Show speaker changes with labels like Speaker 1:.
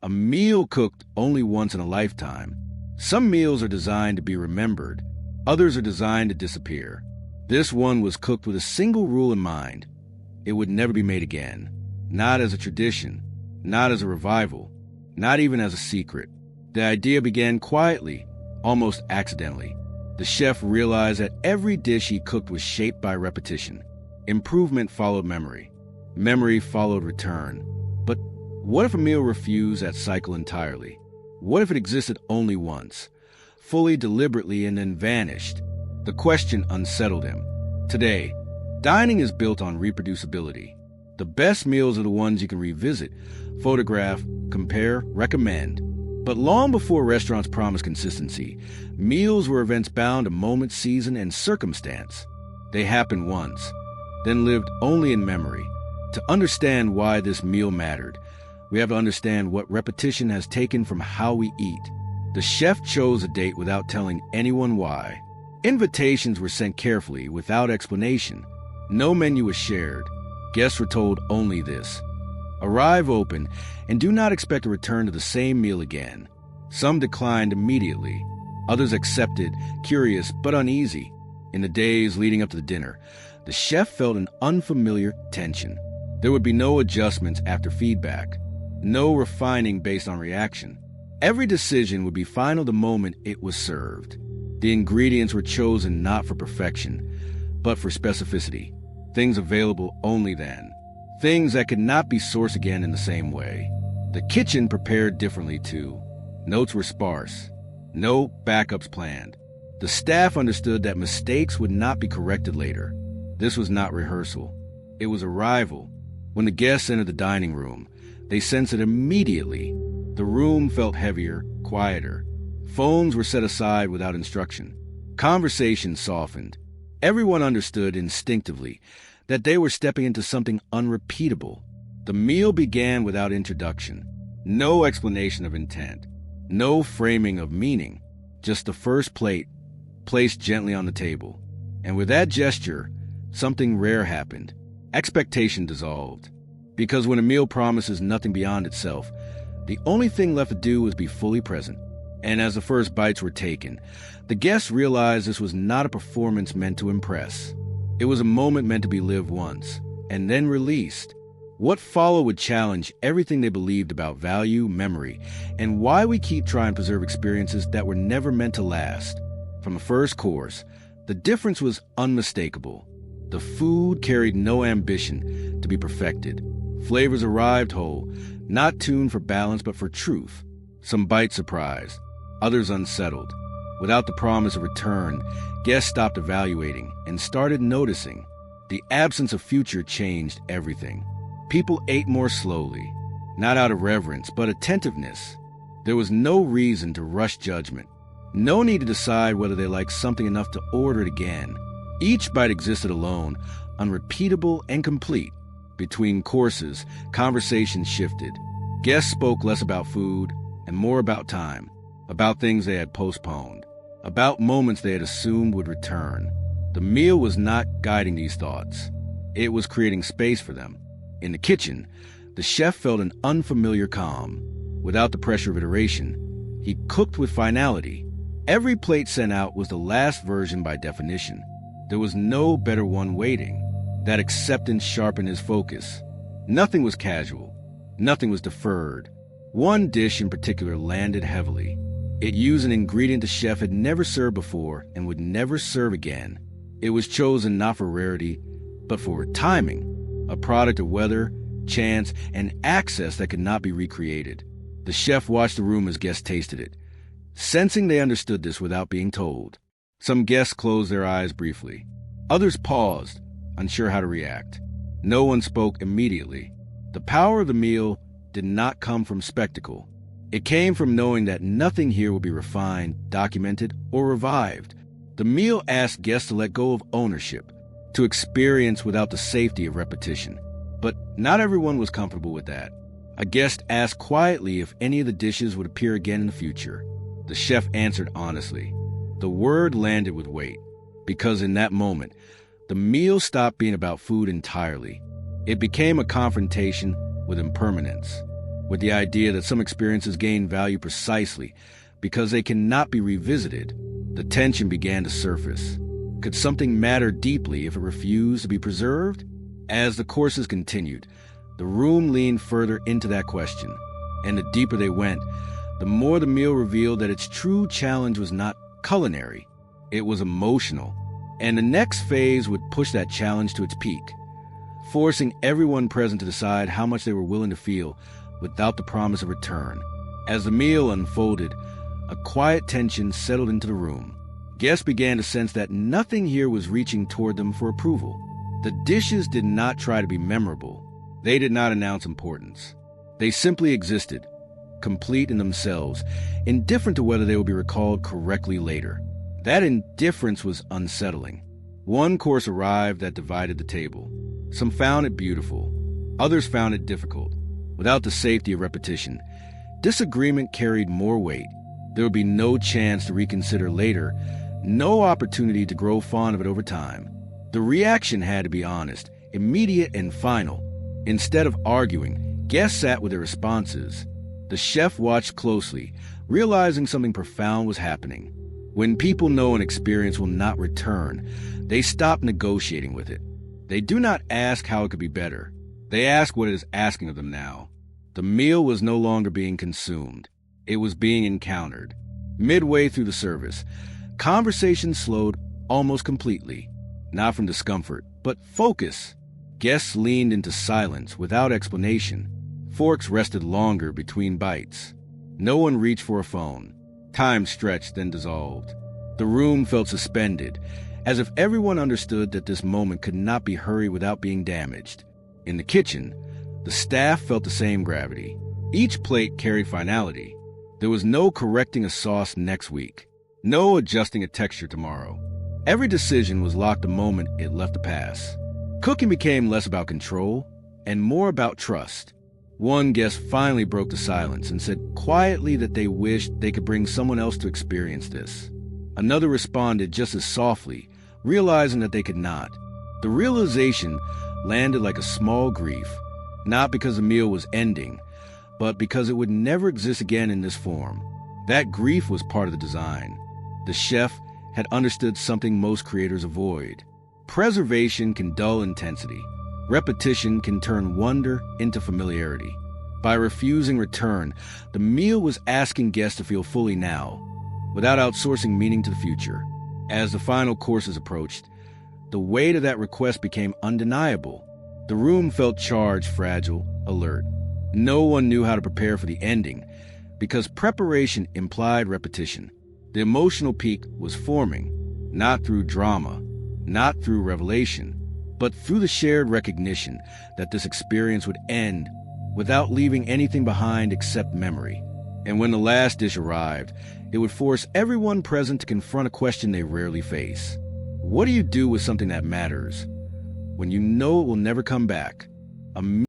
Speaker 1: A meal cooked only once in a lifetime. Some meals are designed to be remembered. Others are designed to disappear. This one was cooked with a single rule in mind. It would never be made again. Not as a tradition, not as a revival, not even as a secret. The idea began quietly, almost accidentally. The chef realized that every dish he cooked was shaped by repetition. Improvement followed memory. Memory followed return. But what if a meal refused that cycle entirely? What if it existed only once, fully, deliberately, and then vanished? The question unsettled him. Today, dining is built on reproducibility. The best meals are the ones you can revisit, photograph, compare, recommend. But long before restaurants promised consistency, meals were events bound to moment, season, and circumstance. They happened once, then lived only in memory. To understand why this meal mattered, we have to understand what repetition has taken from how we eat. The chef chose a date without telling anyone why. Invitations were sent carefully, without explanation. No menu was shared. Guests were told only this: arrive open and do not expect to return to the same meal again. Some declined immediately. Others accepted, curious but uneasy. In the days leading up to the dinner, the chef felt an unfamiliar tension. There would be no adjustments after feedback, no refining based on reaction. Every decision would be final the moment it was served. The ingredients were chosen not for perfection, but for specificity. Things available only then. Things that could not be sourced again in the same way. The kitchen prepared differently too. Notes were sparse. No backups planned. The staff understood that mistakes would not be corrected later. This was not rehearsal. It was arrival. When the guests entered the dining room, they sensed it immediately. The room felt heavier, quieter. Phones were set aside without instruction. Conversation softened. Everyone understood instinctively that they were stepping into something unrepeatable. The meal began without introduction. No explanation of intent. No framing of meaning. Just the first plate, placed gently on the table. And with that gesture, something rare happened. Expectation dissolved. Because when a meal promises nothing beyond itself, the only thing left to do was be fully present. And as the first bites were taken, the guests realized this was not a performance meant to impress. It was a moment meant to be lived once, and then released. What followed would challenge everything they believed about value, memory, and why we keep trying to preserve experiences that were never meant to last. From the first course, the difference was unmistakable. The food carried no ambition to be perfected. Flavors arrived whole, not tuned for balance but for truth. Some bites surprised, others unsettled. Without the promise of return, guests stopped evaluating and started noticing. The absence of future changed everything. People ate more slowly, not out of reverence, but attentiveness. There was no reason to rush judgment. No need to decide whether they liked something enough to order it again. Each bite existed alone, unrepeatable and complete. Between courses, conversations shifted. Guests spoke less about food and more about time, about things they had postponed, about moments they had assumed would return. The meal was not guiding these thoughts. It was creating space for them. In the kitchen, the chef felt an unfamiliar calm. Without the pressure of iteration, he cooked with finality. Every plate sent out was the last version by definition. There was no better one waiting. That acceptance sharpened his focus. Nothing was casual. Nothing was deferred. One dish in particular landed heavily. It used an ingredient the chef had never served before and would never serve again. It was chosen not for rarity, but for timing, a product of weather, chance, and access that could not be recreated. The chef watched the room as guests tasted it, sensing they understood this without being told. Some guests closed their eyes briefly. Others paused, unsure how to react. No one spoke immediately. The power of the meal did not come from spectacle. It came from knowing that nothing here would be refined, documented, or revived. The meal asked guests to let go of ownership, to experience without the safety of repetition. But not everyone was comfortable with that. A guest asked quietly if any of the dishes would appear again in the future. The chef answered honestly. The word landed with weight, because in that moment, the meal stopped being about food entirely. It became a confrontation with impermanence. with the idea that some experiences gain value precisely because they cannot be revisited. The tension began to surface. Could something matter deeply if it refused to be preserved? As the courses continued, the room leaned further into that question, and the deeper they went, the more the meal revealed that its true challenge was not culinary, it was emotional, and the next phase would push that challenge to its peak, forcing everyone present to decide how much they were willing to feel without the promise of return. As the meal unfolded, a quiet tension settled into the room. Guests began to sense that nothing here was reaching toward them for approval. The dishes did not try to be memorable. They did not announce importance. They simply existed, complete in themselves, indifferent to whether they would be recalled correctly later. That indifference was unsettling. One course arrived that divided the table. Some found it beautiful. Others found it difficult. Without the safety of repetition, disagreement carried more weight. There would be no chance to reconsider later, no opportunity to grow fond of it over time. The reaction had to be honest, immediate, and final. Instead of arguing, guests sat with their responses. The chef watched closely, realizing something profound was happening. When people know an experience will not return, they stop negotiating with it. They do not ask how it could be better. They ask what it is asking of them now. The meal was no longer being consumed. It was being encountered. Midway through the service, conversation slowed almost completely, not from discomfort, but focus. Guests leaned into silence without explanation. Forks rested longer between bites. No one reached for a phone. Time stretched, then dissolved. The room felt suspended, as if everyone understood that this moment could not be hurried without being damaged. In the kitchen, the staff felt the same gravity. Each plate carried finality. There was no correcting a sauce next week, no adjusting a texture tomorrow. Every decision was locked the moment it left the past. Cooking became less about control and more about trust. One guest finally broke the silence and said quietly that they wished they could bring someone else to experience this. Another responded just as softly, realizing that they could not. The realization landed like a small grief, not because the meal was ending, but because it would never exist again in this form. That grief was part of the design. The chef had understood something most creators avoid. Preservation can dull intensity. Repetition can turn wonder into familiarity. By refusing return, the meal was asking guests to feel fully now, without outsourcing meaning to the future. As the final courses approached, the weight of that request became undeniable. The room felt charged, fragile, alert. No one knew how to prepare for the ending, because preparation implied repetition. The emotional peak was forming, not through drama, not through revelation, but through the shared recognition that this experience would end without leaving anything behind except memory. And when the last dish arrived, it would force everyone present to confront a question they rarely face. What do you do with something that matters when you know it will never come back? A